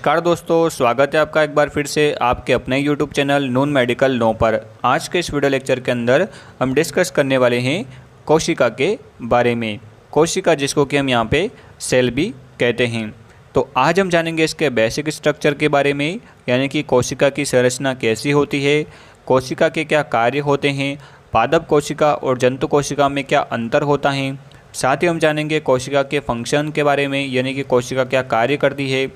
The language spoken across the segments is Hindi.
नमस्कार दोस्तों, स्वागत है आपका एक बार फिर से आपके अपने YouTube चैनल नून मेडिकल नो पर। आज के इस वीडियो लेक्चर के अंदर हम डिस्कस करने वाले हैं कोशिका के बारे में। कोशिका जिसको कि हम यहाँ पे सेल भी कहते हैं। तो आज हम जानेंगे इसके बेसिक स्ट्रक्चर के बारे में, यानी कि कोशिका की संरचना कैसी होती है, कोशिका के क्या कार्य होते हैं, पादप कोशिका और जंतु कोशिका में क्या अंतर होता है। साथ ही हम जानेंगे कोशिका के फंक्शन के बारे में, यानी कि कोशिका क्या कार्य करती है,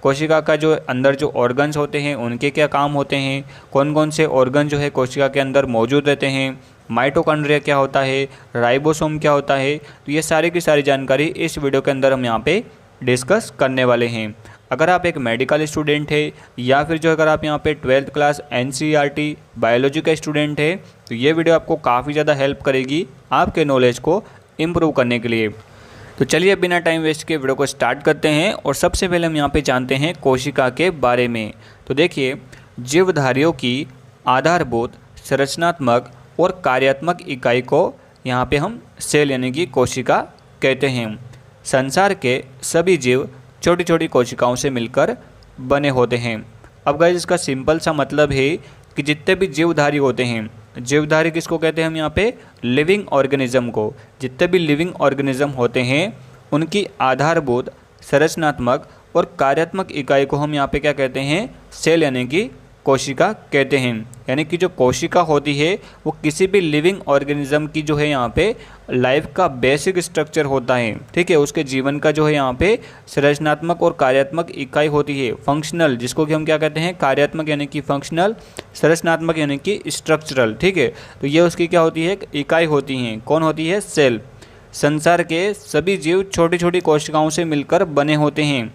कोशिका का जो अंदर जो ऑर्गन्स होते हैं उनके क्या काम होते हैं, कौन कौन से ऑर्गन जो है कोशिका के अंदर मौजूद रहते हैं, माइटोकॉन्ड्रिया क्या होता है, राइबोसोम क्या होता है। तो ये सारी की सारी जानकारी इस वीडियो के अंदर हम यहाँ पे डिस्कस करने वाले हैं। अगर आप एक मेडिकल स्टूडेंट है या फिर जो अगर आप यहाँ पे 12th क्लास NCERT बायोलॉजी का स्टूडेंट है तो ये वीडियो आपको काफ़ी ज़्यादा हेल्प करेगी आपके नॉलेज को इम्प्रूव करने के लिए। तो चलिए बिना टाइम वेस्ट के वीडियो को स्टार्ट करते हैं और सबसे पहले हम यहाँ पे जानते हैं कोशिका के बारे में। तो देखिए, जीवधारियों की आधारभूत संरचनात्मक और कार्यात्मक इकाई को यहाँ पे हम सेल यानी कि कोशिका कहते हैं। संसार के सभी जीव छोटी छोटी कोशिकाओं से मिलकर बने होते हैं। अब गाइस, इसका सिंपल सा मतलब है कि जितने भी जीवधारी होते हैं, जीवधारी किसको कहते हैं हम यहाँ पे, लिविंग ऑर्गेनिज्म को। जितने भी लिविंग ऑर्गेनिज्म होते हैं उनकी आधारभूत संरचनात्मक और कार्यात्मक इकाई को हम यहाँ पे क्या कहते हैं, सेल यानी कि कोशिका कहते हैं। यानी कि जो कोशिका होती है वो किसी भी लिविंग ऑर्गेनिज्म की जो है यहाँ पे लाइफ का बेसिक स्ट्रक्चर होता है। ठीक है, उसके जीवन का जो है यहाँ पे संरचनात्मक और कार्यात्मक इकाई होती है। फंक्शनल जिसको कि हम क्या कहते हैं, कार्यात्मक यानी कि फंक्शनल, संरचनात्मक यानी कि स्ट्रक्चरल। ठीक है, तो ये उसकी क्या होती है, इकाई होती हैं। कौन होती है, सेल। संसार के सभी जीव छोटी छोटी कोशिकाओं से मिलकर बने होते हैं।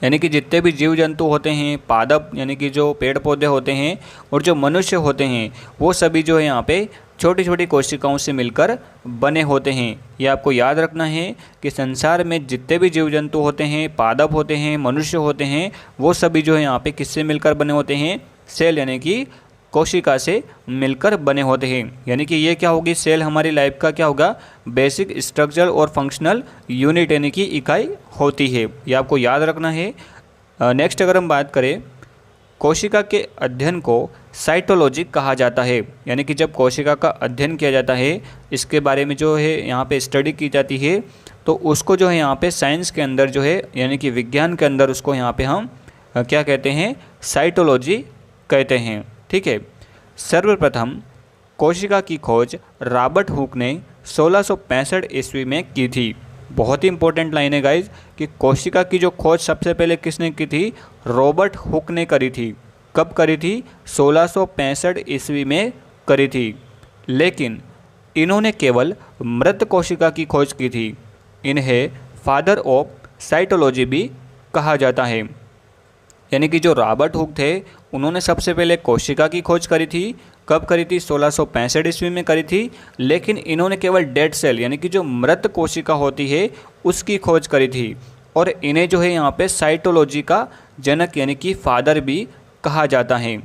यानी कि जितने भी जीव जंतु होते हैं, पादप यानी कि जो पेड़ पौधे होते हैं और जो मनुष्य होते हैं, वो सभी जो है यहाँ पे छोटी छोटी कोशिकाओं से मिलकर बने होते हैं। ये आपको याद रखना है कि संसार में जितने भी जीव जंतु होते हैं, पादप होते हैं, मनुष्य होते हैं, वो सभी जो है यहाँ पे किससे मिलकर बने होते हैं, सेल यानी कि कोशिका से मिलकर बने होते हैं। यानी कि ये क्या होगी, सेल हमारी लाइफ का क्या होगा, बेसिक स्ट्रक्चर और फंक्शनल यूनिट यानी कि इकाई होती है। ये आपको याद रखना है। नेक्स्ट अगर हम बात करें, कोशिका के अध्ययन को साइटोलॉजी कहा जाता है। यानी कि जब कोशिका का अध्ययन किया जाता है, इसके बारे में जो है यहाँ पे स्टडी की जाती है, तो उसको जो है यहाँ पे साइंस के अंदर जो है यानी कि विज्ञान के अंदर उसको यहाँ पे हम क्या कहते हैं, साइटोलॉजी कहते हैं। ठीक है, सर्वप्रथम कोशिका की खोज रॉबर्ट हुक ने 1665 ईस्वी में की थी। बहुत ही इंपॉर्टेंट लाइन है गाइज कि कोशिका की जो खोज सबसे पहले किसने की थी, रॉबर्ट हुक ने करी थी। कब करी थी, 1665 ईस्वी में करी थी। लेकिन इन्होंने केवल मृत कोशिका की खोज की थी। इन्हें फादर ऑफ साइटोलॉजी भी कहा जाता है। यानी कि जो रॉबर्ट हुक थे उन्होंने सबसे पहले कोशिका की खोज करी थी। कब करी थी, 1665 ईस्वी में करी थी। लेकिन इन्होंने केवल डेड सेल यानी कि जो मृत कोशिका होती है उसकी खोज करी थी। और इन्हें जो है यहाँ पे साइटोलॉजी का जनक यानी कि फादर भी कहा जाता है।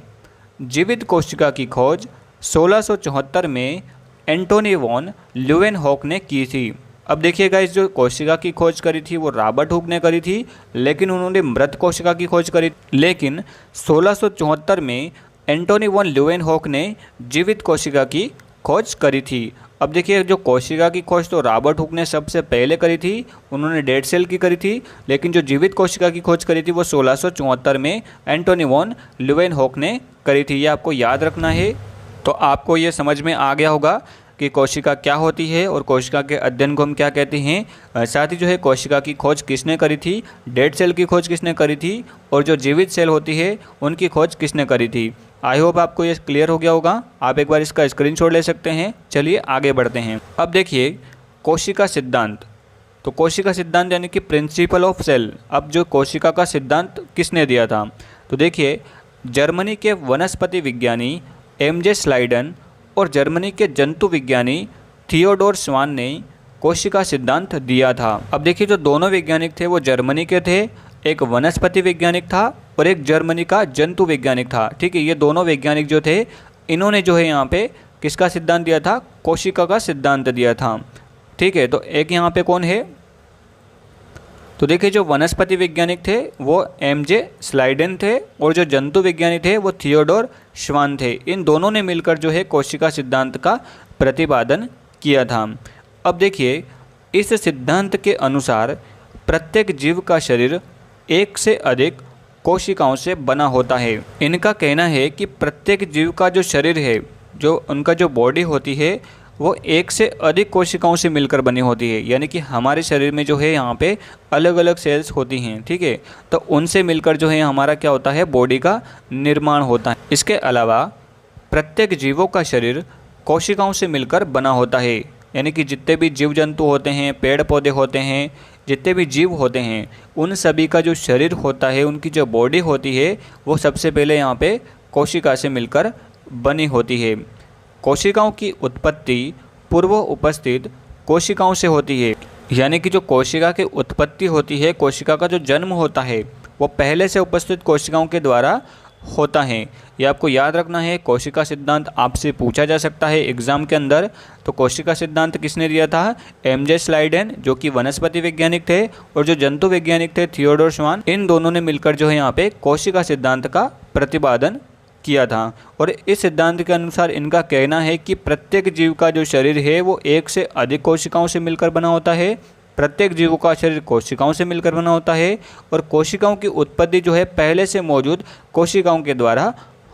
जीवित कोशिका की खोज 1674 में एंटोनी वॉन ल्यूवेनहॉक ने की थी। अब देखिएगा, इस जो कोशिका की खोज करी थी वो रॉबर्ट हुक ने करी थी, लेकिन उन्होंने मृत कोशिका की खोज करी। लेकिन 1674 में एंटोनी वॉन ल्यूवेनहॉक ने जीवित कोशिका की खोज करी थी। अब देखिए, जो कोशिका की खोज तो रॉबर्ट हुक ने सबसे पहले करी थी, उन्होंने डेड सेल की करी थी। लेकिन जो जीवित कोशिका की खोज करी थी वो 1674 में एंटोनी वॉन ल्यूवेनहॉक ने करी थी। ये आपको याद रखना है। तो आपको ये समझ में आ गया होगा कि कोशिका क्या होती है और कोशिका के अध्ययन को हम क्या कहते हैं। साथ ही जो है कोशिका की खोज किसने करी थी, डेड सेल की खोज किसने करी थी, और जो जीवित सेल होती है उनकी खोज किसने करी थी। आई होप आपको ये क्लियर हो गया होगा। आप एक बार इसका स्क्रीनशॉट ले सकते हैं। चलिए आगे बढ़ते हैं। अब देखिए, कोशिका सिद्धांत। तो कोशिका सिद्धांत यानी कि प्रिंसिपल ऑफ सेल। अब जो कोशिका का सिद्धांत किसने दिया था, तो देखिए, जर्मनी के वनस्पति विज्ञानी MJ स्लाइडन और जर्मनी के जंतु विज्ञानी थियोडोर स्वान ने कोशिका सिद्धांत दिया था। अब देखिए, जो दोनों वैज्ञानिक थे वो जर्मनी के थे। एक वनस्पति वैज्ञानिक था और एक जर्मनी का जंतु वैज्ञानिक था। ठीक है, ये दोनों वैज्ञानिक जो थे इन्होंने जो है यहाँ पे किसका सिद्धांत दिया था, कोशिका का सिद्धांत दिया था। ठीक है, तो एक यहाँ पे कौन है, तो देखिए जो वनस्पति वैज्ञानिक थे वो एमजे स्लाइडेन थे और जो जंतु वैज्ञानिक थे वो थियोडोर श्वान थे। इन दोनों ने मिलकर जो है कोशिका सिद्धांत का प्रतिपादन किया था। अब देखिए इस सिद्धांत के अनुसार प्रत्येक जीव का शरीर एक से अधिक कोशिकाओं से बना होता है। इनका कहना है कि प्रत्येक जीव का जो शरीर है, जो उनका जो बॉडी होती है वो एक से अधिक कोशिकाओं से मिलकर बनी होती है। यानी कि हमारे शरीर में जो है यहाँ पे अलग अलग सेल्स होती हैं, ठीक है, तो उनसे मिलकर जो है हमारा क्या होता है, बॉडी का निर्माण होता है। इसके अलावा प्रत्येक जीवों का शरीर कोशिकाओं से मिलकर बना होता है। यानी कि जितने भी जीव जंतु होते हैं, पेड़ पौधे होते हैं, जितने भी जीव होते हैं, उन सभी का जो शरीर होता है, उनकी जो बॉडी होती है वो सबसे पहले यहाँ पे कोशिका से मिलकर बनी होती है। कोशिकाओं की उत्पत्ति पूर्व उपस्थित कोशिकाओं से होती है। यानी कि जो कोशिका की उत्पत्ति होती है, कोशिका का जो जन्म होता है वो पहले से उपस्थित कोशिकाओं के द्वारा होता है। ये आपको याद रखना है। कोशिका सिद्धांत आपसे पूछा जा सकता है एग्जाम के अंदर। तो कोशिका सिद्धांत किसने दिया था? एमजे स्लाइडेन, जो कि वनस्पति वैज्ञानिक थे, और जो जंतु वैज्ञानिक थे थियोडोर श्वान। इन दोनों ने मिलकर जो है यहाँ पे कोशिका सिद्धांत का प्रतिपादन किया था। और इस सिद्धांत के अनुसार इनका कहना है कि प्रत्येक जीव का जो शरीर है वो एक से अधिक कोशिकाओं से मिलकर बना होता है। प्रत्येक जीव का शरीर कोशिकाओं से मिलकर बना होता है और कोशिकाओं की उत्पत्ति जो है पहले से मौजूद कोशिकाओं के द्वारा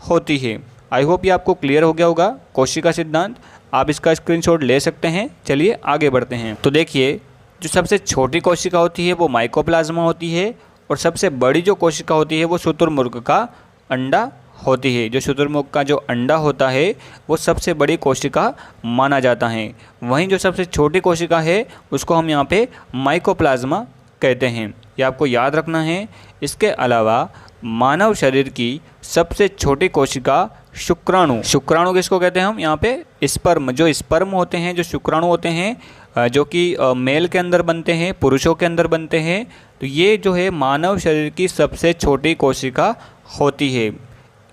होती है। आई होप ये आपको क्लियर हो गया होगा कोशिका सिद्धांत। आप इसका स्क्रीनशॉट ले सकते हैं। चलिए आगे बढ़ते हैं। तो देखिए जो सबसे छोटी कोशिका होती है वो माइकोप्लाज्मा होती है और सबसे बड़ी जो कोशिका होती है वो शुतुरमुर्ग का अंडा होती है। जो शुतुरमुर्ग का जो अंडा होता है वो सबसे बड़ी कोशिका माना जाता है। वहीं जो सबसे छोटी कोशिका है उसको हम यहाँ पे माइकोप्लाज्मा कहते हैं। ये आपको याद रखना है। इसके अलावा मानव शरीर की सबसे छोटी कोशिका शुक्राणु। शुक्राणु किसको कहते हैं हम यहाँ पे? स्पर्म। जो स्पर्म होते हैं, जो शुक्राणु होते हैं, जो कि मेल के अंदर बनते हैं, पुरुषों के अंदर बनते हैं। तो ये जो है मानव शरीर की सबसे छोटी कोशिका होती है।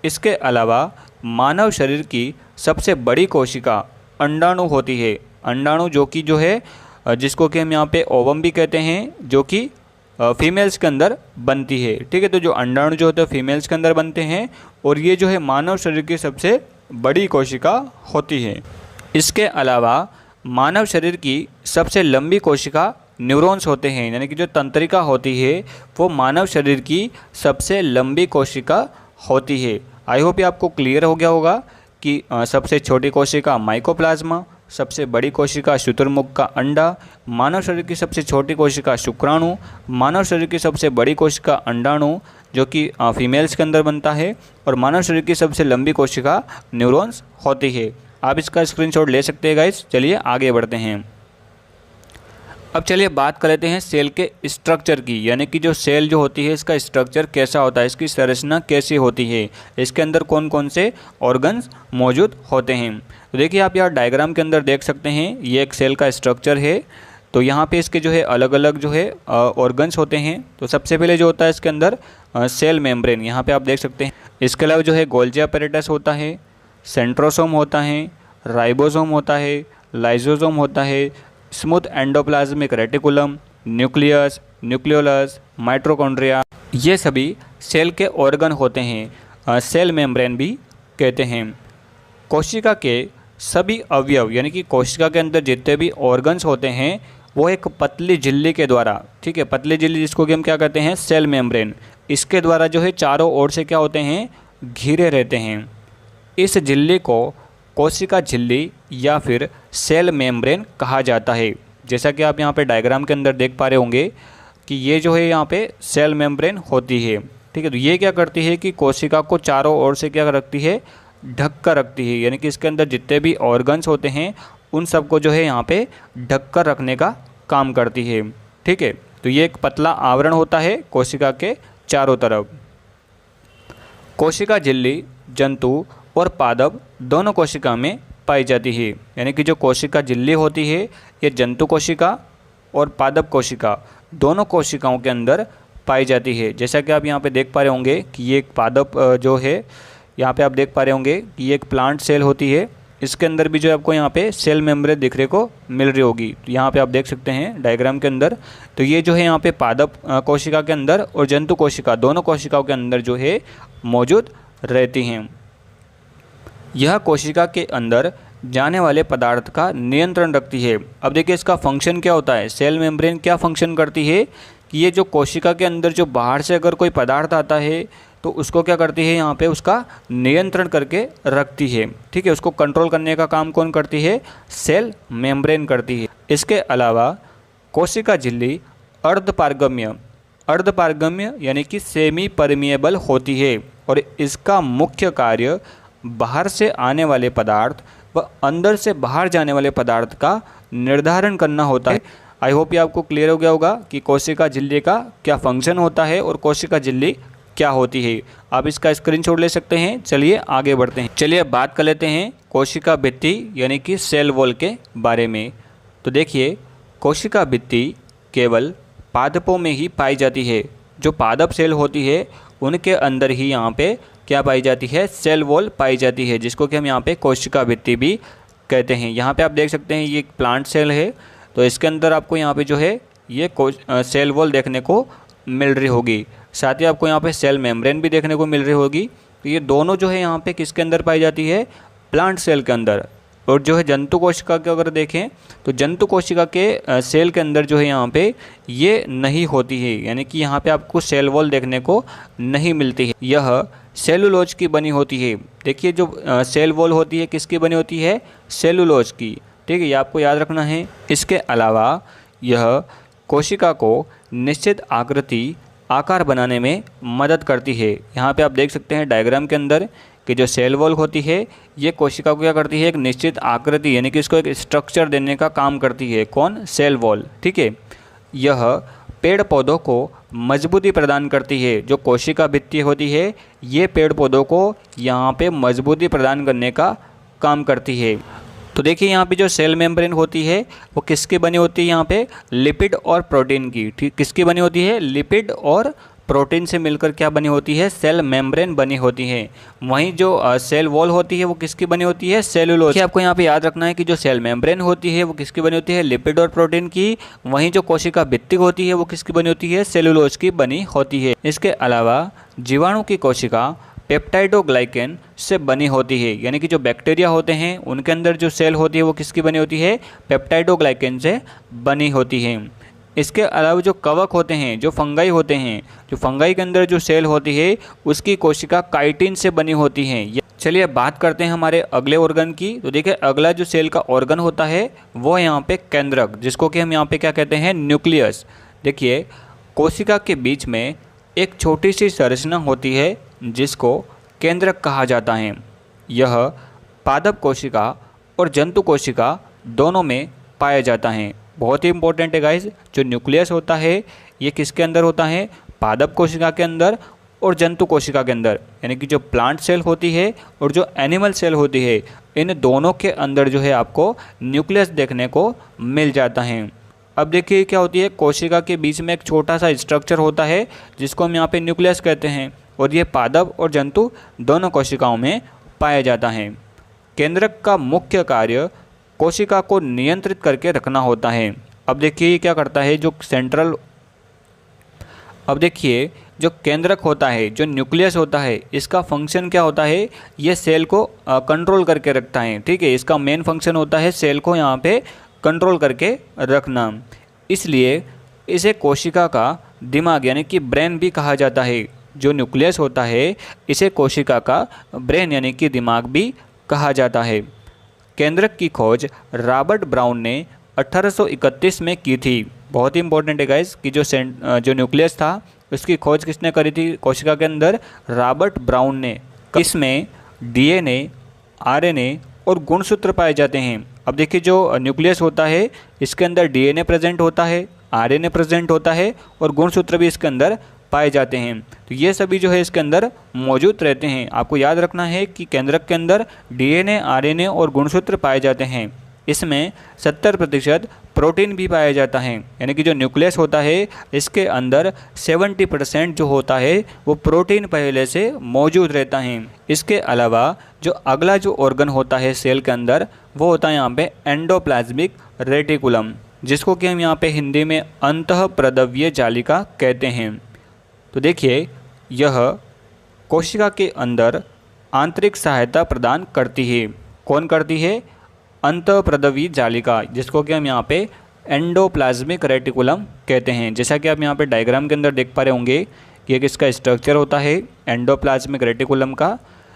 इसके अलावा मानव शरीर की सबसे बड़ी कोशिका अंडाणु होती है। अंडाणु जो कि जो है जिसको कि हम यहाँ पे ओवम भी कहते हैं, जो कि फीमेल्स के अंदर बनती है। ठीक है, तो जो अंडाणु जो होते हैं फीमेल्स के अंदर बनते हैं और ये जो है मानव शरीर की सबसे बड़ी कोशिका होती है। इसके अलावा मानव शरीर की सबसे लंबी कोशिका न्यूरॉन्स होते हैं। यानी कि जो तंत्रिका होती है वो मानव शरीर की सबसे लंबी कोशिका होती है। आई होप ये आपको क्लियर हो गया होगा कि सबसे छोटी कोशिका माइकोप्लाज्मा, सबसे बड़ी कोशिका शुतुरमुर्ग का अंडा, मानव शरीर की सबसे छोटी कोशिका शुक्राणु, मानव शरीर की सबसे बड़ी कोशिका अंडाणु जो कि फीमेल्स के अंदर बनता है, और मानव शरीर की सबसे लंबी कोशिका न्यूरॉन्स होती है। आप इसका स्क्रीनशॉट ले सकते हैं गाइस। चलिए आगे बढ़ते हैं। अब चलिए बात कर लेते हैं सेल के स्ट्रक्चर की। यानी कि जो सेल जो होती है इसका स्ट्रक्चर कैसा होता है, इसकी संरचना कैसी होती है, इसके अंदर कौन कौन से ऑर्गन्स मौजूद होते हैं। तो देखिए आप यहाँ डायग्राम के अंदर देख सकते हैं, ये एक सेल का स्ट्रक्चर है। तो यहाँ पे इसके जो है अलग अलग जो है ऑर्गन्स होते हैं। तो सबसे पहले जो होता है इसके अंदर सेल मेम्ब्रेन, यहाँ पे आप देख सकते हैं। इसके अलावा जो है गोल्जी अपैरेटस होता है, सेंट्रोसोम होता है, राइबोसोम होता है, लाइसोसोम होता है, smooth endoplasmic reticulum, nucleus, nucleolus, mitochondria, ये सभी सेल के ऑर्गन होते हैं, सेल मेम्ब्रेन भी कहते हैं। कोशिका के सभी अवयव यानी कि कोशिका के अंदर जितने भी ऑर्गन्स होते हैं वो एक पतली झिल्ली के द्वारा, ठीक है, पतली झिल्ली जिसको कि हम क्या कहते हैं, सेल मेम्ब्रेन, इसके द्वारा जो है चारों ओर से क्या होते हैं, घिरे रहते हैं। इस झिल्ली को कोशिका झिल्ली या फिर सेल मेम्ब्रेन कहा जाता है। जैसा कि आप यहाँ पे डायग्राम के अंदर देख पा रहे होंगे कि ये जो है यहाँ पे सेल मेम्ब्रेन होती है। ठीक है, तो ये क्या करती है कि कोशिका को चारों ओर से क्या रखती है, ढक कर रखती है। यानी कि इसके अंदर जितने भी ऑर्गन्स होते हैं उन सबको जो है यहाँ पे ढक कर रखने का काम करती है। ठीक है, तो ये एक पतला आवरण होता है कोशिका के चारों तरफ। कोशिका झिल्ली जंतु और पादप दोनों कोशिका में पाई जाती है। यानी कि जो कोशिका झिल्ली होती है ये जंतु कोशिका और पादप कोशिका दोनों कोशिकाओं के अंदर पाई जाती है। जैसा कि आप यहाँ पे देख पा रहे होंगे कि ये एक पादप जो है, यहाँ पे आप देख पा रहे होंगे कि ये एक प्लांट सेल होती है इसके अंदर भी जो है आपको यहाँ पे सेल मेम्ब्रेन दिखने को मिल रही होगी। तो यहाँ पे आप देख सकते हैं डायग्राम के अंदर। तो ये जो है यहाँ पे पादप कोशिका के अंदर और जंतु कोशिका दोनों कोशिकाओं के अंदर जो है मौजूद रहती हैं। यह कोशिका के अंदर जाने वाले पदार्थ का नियंत्रण रखती है। अब देखिए इसका फंक्शन क्या होता है, सेल मेम्ब्रेन क्या फंक्शन करती है कि ये जो कोशिका के अंदर जो बाहर से अगर कोई पदार्थ आता है तो उसको क्या करती है, यहाँ पे उसका नियंत्रण करके रखती है। ठीक है, उसको कंट्रोल करने का काम कौन करती है, सेल मेम्ब्रेन करती है। इसके अलावा कोशिका झिल्ली अर्धपारगम्य यानी कि सेमी परमिएबल होती है और इसका मुख्य कार्य बाहर से आने वाले पदार्थ व अंदर से बाहर जाने वाले पदार्थ का निर्धारण करना होता है। आई होप ये आपको क्लियर हो गया होगा कि कोशिका झिल्ली का क्या फंक्शन होता है और कोशिका झिल्ली क्या होती है। आप इसका स्क्रीनशॉट ले सकते हैं। चलिए आगे बढ़ते हैं। चलिए अब बात कर लेते हैं कोशिका भित्ति यानी कि सेल वॉल के बारे में। तो देखिए कोशिका भित्ति केवल पादपों में ही पाई जाती है। जो पादप सेल होती है उनके अंदर ही यहाँ पे क्या पाई जाती है, सेल वॉल पाई जाती है, जिसको कि हम यहाँ पे कोशिका भित्ति भी कहते हैं। यहाँ पे आप देख सकते हैं ये एक प्लांट सेल है, तो इसके अंदर आपको यहाँ पे जो है ये सेल वॉल देखने को मिल रही होगी। साथ ही आपको यहाँ पे सेल मेम्ब्रेन भी देखने को मिल रही होगी। तो ये दोनों जो है यहाँ पे किसके अंदर पाई जाती है, प्लांट सेल के अंदर। और जो है जंतु कोशिका के अगर देखें तो जंतु कोशिका के सेल के अंदर जो है यहाँ पे ये नहीं होती है, यानी कि यहाँ पे आपको सेल वॉल देखने को नहीं मिलती है। यह सेलुलोज की बनी होती है। देखिए जो सेल वॉल होती है किसकी बनी होती है, सेलुलोज की। ठीक है, ये आपको याद रखना है। इसके अलावा यह कोशिका को निश्चित आकार बनाने में मदद करती है। यहाँ पे आप देख सकते हैं डायग्राम के अंदर कि जो सेल वॉल होती है ये कोशिका को क्या करती है, एक निश्चित आकृति यानी कि इसको एक स्ट्रक्चर देने का काम करती है। कौन, सेल वॉल। ठीक है, यह पेड़ पौधों को मजबूती प्रदान करती है। जो कोशिका भित्ति होती है ये पेड़ पौधों को यहाँ पे मजबूती प्रदान करने का काम करती है। तो देखिए यहाँ पे जो सेल मेम्ब्रेन होती है वो किसकी बनी होती है, यहाँ पे लिपिड और प्रोटीन की। ठीक, किसकी बनी होती है, लिपिड और प्रोटीन से मिलकर क्या बनी होती है, सेल मेम्ब्रेन बनी होती है। वहीं जो सेल वॉल होती है वो किसकी बनी होती है, सेलुलोज। आपको यहाँ पे याद रखना है कि जो सेल मेम्ब्रेन होती है वो किसकी बनी होती है, लिपिड और प्रोटीन की। वहीं जो कोशिका भित्ति होती है वो किसकी बनी होती है, सेलुलोज की बनी होती है। इसके अलावा जीवाणु की कोशिका पेप्टाइडोग्लाइकेन से बनी होती है, यानी कि जो बैक्टीरिया होते हैं उनके अंदर जो सेल होती है वो किसकी बनी होती है, पेप्टाइडोग्लाइकेन से बनी होती है। इसके अलावा जो कवक होते हैं, जो फंगाई होते हैं, जो फंगाई के अंदर जो सेल होती है उसकी कोशिका काइटिन से बनी होती है। चलिए बात करते हैं हमारे अगले ऑर्गन की। तो देखिए अगला जो सेल का ऑर्गन होता है वो यहाँ पे केंद्रक, जिसको कि हम यहाँ पे क्या कहते हैं, न्यूक्लियस। देखिए कोशिका के बीच में एक छोटी सी संरचना होती है जिसको केंद्रक कहा जाता है। यह पादप कोशिका और जंतु कोशिका दोनों में पाया जाता है। बहुत ही इंपॉर्टेंट है गाइस, जो न्यूक्लियस होता है ये किसके अंदर होता है, पादप कोशिका के अंदर और जंतु कोशिका के अंदर, यानी कि जो प्लांट सेल होती है और जो एनिमल सेल होती है इन दोनों के अंदर जो है आपको न्यूक्लियस देखने को मिल जाता है। अब देखिए क्या होती है, कोशिका के बीच में एक छोटा सा स्ट्रक्चर होता है जिसको हम यहाँ पे न्यूक्लियस कहते हैं और ये पादप और जंतु दोनों कोशिकाओं में पाया जाता है। केंद्रक का मुख्य कार्य कोशिका को नियंत्रित करके रखना होता है। अब देखिए क्या करता है अब देखिए जो केंद्रक होता है, जो न्यूक्लियस होता है, इसका फंक्शन क्या होता है, ये सेल को कंट्रोल करके रखता है। ठीक है, इसका मेन फंक्शन होता है सेल को यहाँ पे कंट्रोल करके रखना। इसलिए इसे कोशिका का दिमाग यानी कि ब्रेन भी कहा जाता है। जो न्यूक्लियस होता है इसे कोशिका का ब्रेन यानी कि दिमाग भी कहा जाता है। केंद्रक की खोज रॉबर्ट ब्राउन ने 1831 में की थी। बहुत ही इंपॉर्टेंट है गाइस कि जो न्यूक्लियस था उसकी खोज किसने करी थी कोशिका के अंदर, रॉबर्ट ब्राउन ने। इसमें डीएनए, आरएनए और गुणसूत्र पाए जाते हैं। अब देखिए जो न्यूक्लियस होता है इसके अंदर डीएनए प्रेजेंट होता है, आरएनए प्रेजेंट होता है और गुणसूत्र भी इसके अंदर पाए जाते हैं। तो ये सभी जो है इसके अंदर मौजूद रहते हैं। आपको याद रखना है कि केंद्रक के अंदर डीएनए, आरएनए और गुणसूत्र पाए जाते हैं। इसमें 70% प्रोटीन भी पाया जाता है, यानी कि जो न्यूक्लियस होता है इसके अंदर 70% जो होता है वो प्रोटीन पहले से मौजूद रहता है। इसके अलावा जो अगला जो ऑर्गन होता है सेल के अंदर वो होता है यहाँ पे एंडोप्लाज्मिक रेटिकुलम, जिसको कि हम यहाँ पे हिंदी में अंतःप्रदव्य जालिका कहते हैं। तो देखिए यह कोशिका के अंदर आंतरिक सहायता प्रदान करती है। कौन करती है? अंतःप्रदव्य जालिका, जिसको कि हम यहाँ पे एंडोप्लाज्मिक रेटिकुलम कहते हैं। जैसा कि आप यहाँ पे डायग्राम के अंदर देख पा रहे होंगे कि एक इसका स्ट्रक्चर होता है एंडोप्लाज्मिक रेटिकुलम का।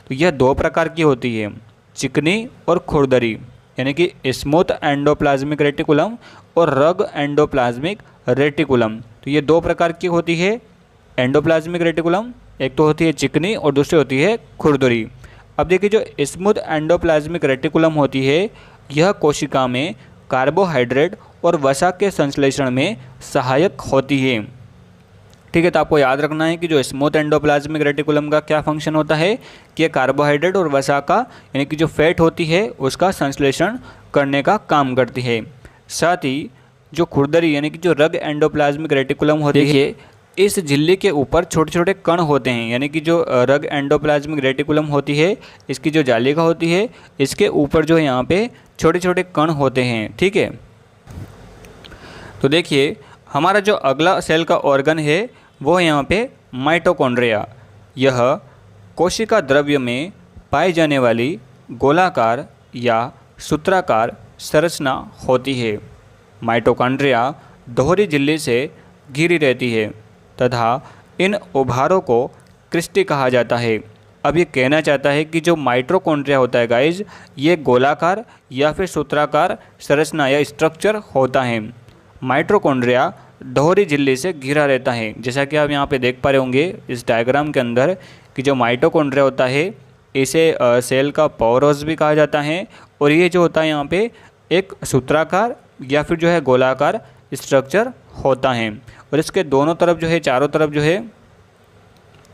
तो यह दो प्रकार की होती है, चिकनी और खुरदरी, यानी कि स्मूथ एंडोप्लाज्मिक रेटिकुलम और रग एंडोप्लाज्मिक रेटिकुलम। तो ये दो प्रकार की होती है एंडोप्लाज्मिक रेटिकुलम, एक तो होती है चिकनी और दूसरी होती है खुरदरी। अब देखिए जो स्मूथ एंडोप्लाज्मिक रेटिकुलम होती है यह कोशिका में कार्बोहाइड्रेट और वसा के संश्लेषण में सहायक होती है। ठीक है, तो आपको याद रखना है कि जो स्मूथ एंडोप्लाज्मिक रेटिकुलम का क्या फंक्शन होता है कि ये कार्बोहाइड्रेट और वसा का यानी कि जो फैट होती है उसका संश्लेषण करने का काम करती है। साथ ही जो खुरदरी यानी कि जो रग एंडोप्लाज्मिक रेटिकुलम होती है इस झिल्ली के ऊपर छोटे छोटे कण होते हैं, यानी कि जो रग एंडोप्लाज्मिक रेटिकुलम होती है इसकी जो जालिका होती है इसके ऊपर जो है यहाँ पे छोटे छोटे कण होते हैं। ठीक है, तो देखिए हमारा जो अगला सेल का ऑर्गन है वो है यहाँ पे माइटोकॉन्ड्रिया। यह कोशिका द्रव्य में पाई जाने वाली गोलाकार या सूत्राकार संरचना होती है। माइटोकॉन्ड्रिया दोहरी झिल्ली से घिरी रहती है तथा इन उभारों को क्रिस्टी कहा जाता है। अब ये कहना चाहता है कि जो माइटोकॉन्ड्रिया होता है गाइज ये गोलाकार या फिर सूत्राकार संरचना या स्ट्रक्चर होता है। माइटोकॉन्ड्रिया दोहरी झिल्ली से घिरा रहता है, जैसा कि आप यहाँ पे देख पा रहे होंगे इस डायग्राम के अंदर कि जो माइटोकॉन्ड्रिया होता है इसे सेल का पावरहाउस भी कहा जाता है और ये जो होता है यहाँ पे एक सूत्राकार या फिर जो है गोलाकार स्ट्रक्चर होता है और इसके दोनों तरफ जो है चारों तरफ जो है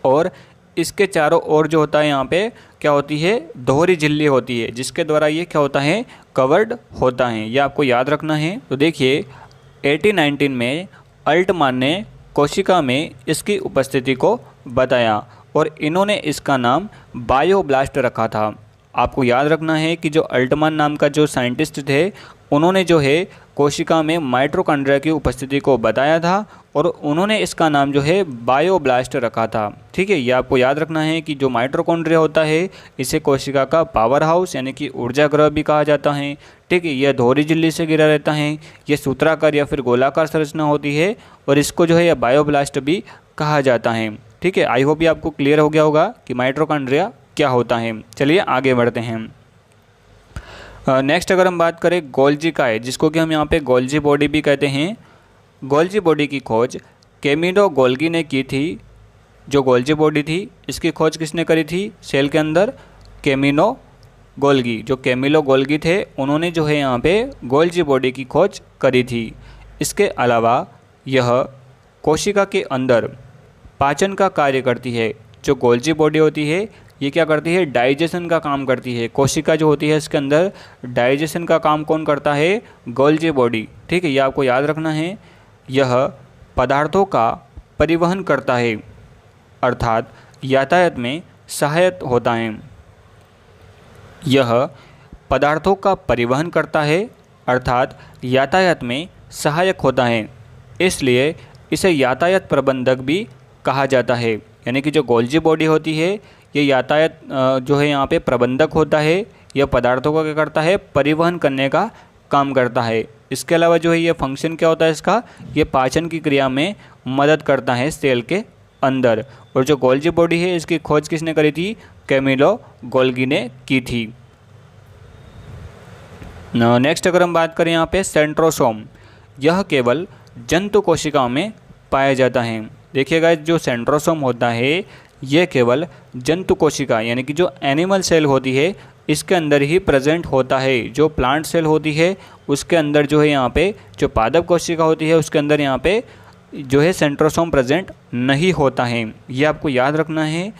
और इसके चारों ओर जो होता है यहाँ पे क्या होती है दोहरी झिल्ली होती है जिसके द्वारा ये क्या होता है कवर्ड होता है। ये आपको याद रखना है। तो देखिए 1819 में अल्टमान ने कोशिका में इसकी उपस्थिति को बताया और इन्होंने इसका नाम बायोब्लास्ट रखा था। आपको याद रखना है कि जो अल्टमान नाम का जो साइंटिस्ट थे उन्होंने जो है कोशिका में माइटोकॉन्ड्रिया की उपस्थिति को बताया था और उन्होंने इसका नाम जो है बायोब्लास्ट रखा था। ठीक है, ये आपको याद रखना है कि जो माइटोकॉन्ड्रिया होता है इसे कोशिका का पावर हाउस यानी कि ऊर्जा गृह भी कहा जाता है। ठीक है, यह दोहरी झिल्ली से घिरा रहता है, यह सूत्राकार या फिर गोलाकार संरचना होती है और इसको जो है यह बायोब्लास्ट भी कहा जाता है। ठीक है, आई होप ये आपको क्लियर हो गया होगा कि माइटोकॉन्ड्रिया क्या होता है। चलिए आगे बढ़ते हैं। नेक्स्ट अगर हम बात करें गोल्जी काय, जिसको कि हम यहाँ पे गोल्जी बॉडी भी कहते हैं। गोल्जी बॉडी की खोज कैमिलो गोल्गी ने की थी। जो गोल्जी बॉडी थी इसकी खोज किसने करी थी सेल के अंदर? Camillo Golgi. जो कैमिलो गोल्गी थे उन्होंने जो है यहाँ पे गोल्जी बॉडी की खोज करी थी। इसके अलावा यह कोशिका के अंदर पाचन का कार्य करती है। जो गोल्जी बॉडी होती है ये क्या करती है? डाइजेशन का काम करती है। कोशिका जो होती है इसके अंदर डाइजेशन का काम कौन करता है? Golgi body. ठीक है, ये आपको याद रखना है। यह पदार्थों का परिवहन करता है अर्थात यातायात में सहायक होता है। यह पदार्थों का परिवहन करता है अर्थात यातायात में सहायक होता है, इसलिए इसे यातायात प्रबंधक भी कहा जाता है। यानी कि जो गोल्जी बॉडी होती है ये यातायात जो है यहाँ पे प्रबंधक होता है। यह पदार्थों का क्या करता है? परिवहन करने का काम करता है। इसके अलावा जो है ये फंक्शन क्या होता है इसका? ये पाचन की क्रिया में मदद करता है सेल के अंदर। और जो गोल्जी बॉडी है इसकी खोज किसने करी थी? कैमिलो गोल्गी ने की थी। नेक्स्ट अगर हम बात करें यहाँ पे सेंट्रोसोम, यह केवल जंतु कोशिकाओं में पाया जाता है। देखिएगा जो सेंट्रोसोम होता है ये केवल जंतु कोशिका यानी कि जो एनिमल सेल होती है इसके अंदर ही प्रेजेंट होता है। जो प्लांट सेल होती है उसके अंदर जो है यहाँ पे जो पादप कोशिका होती है उसके अंदर यहाँ पे जो है सेंट्रोसोम प्रेजेंट नहीं होता है। ये आपको याद रखना है।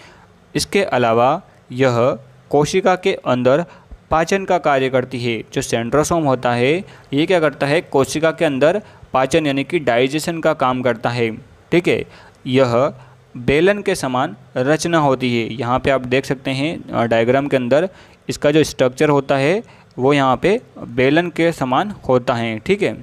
इसके अलावा यह कोशिका के अंदर पाचन का कार्य करती है। जो सेंट्रोसोम होता है ये क्या करता है, कोशिका के अंदर पाचन यानी कि डाइजेशन का काम करता है। ठीक है, यह बेलन के समान रचना होती है। यहाँ पे आप देख सकते हैं डायग्राम के अंदर इसका जो स्ट्रक्चर होता है वो यहाँ पे बेलन के समान होता है। ठीक है,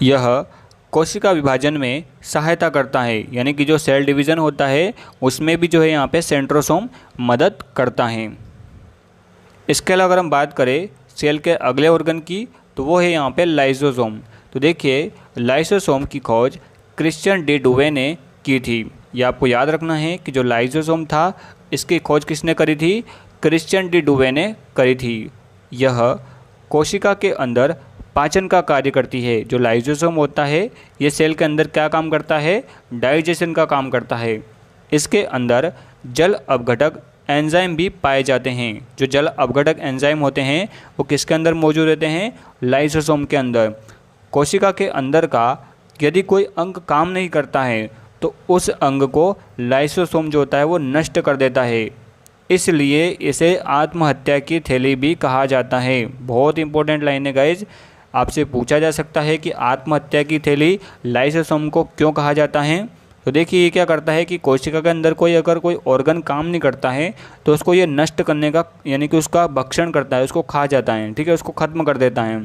यह कोशिका विभाजन में सहायता करता है, यानी कि जो सेल डिवीज़न होता है उसमें भी जो है यहाँ पे सेंट्रोसोम मदद करता है। इसके अलावा अगर हम बात करें सेल के अगले ऑर्गन की तो वो है यहाँ पे लाइसोसोम। तो देखिए लाइसोसोम की खोज क्रिश्चियन डी डुवे ने की थी। ये आपको याद रखना है कि जो लाइसोसोम था इसकी खोज किसने करी थी, क्रिश्चियन डी डुवे ने करी थी। यह कोशिका के अंदर पाचन का कार्य करती है। जो लाइसोसोम होता है ये सेल के अंदर क्या काम करता है, डाइजेशन का काम करता है। इसके अंदर जल अपघटक एंजाइम भी पाए जाते हैं। जो जल अपघटक एंजाइम होते हैं वो किसके अंदर मौजूद रहते हैं, लाइसोसोम के अंदर। कोशिका के अंदर का यदि कोई अंग काम नहीं करता है तो उस अंग को लाइसोसोम जो होता है वो नष्ट कर देता है। इसलिए इसे आत्महत्या की थैली भी कहा जाता है। बहुत इंपॉर्टेंट लाइन है गाइज, आपसे पूछा जा सकता है कि आत्महत्या की थैली लाइसोसोम को क्यों कहा जाता है। तो देखिए ये क्या करता है कि कोशिका के अंदर अगर कोई ऑर्गन काम नहीं करता है तो उसको ये नष्ट करने का यानी कि उसका भक्षण करता है, उसको खा जाता है। ठीक है, उसको ख़त्म कर देता है।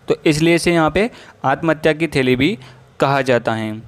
तो इसलिए इसे यहाँ पे आत्महत्या की थैली भी कहा जाता है।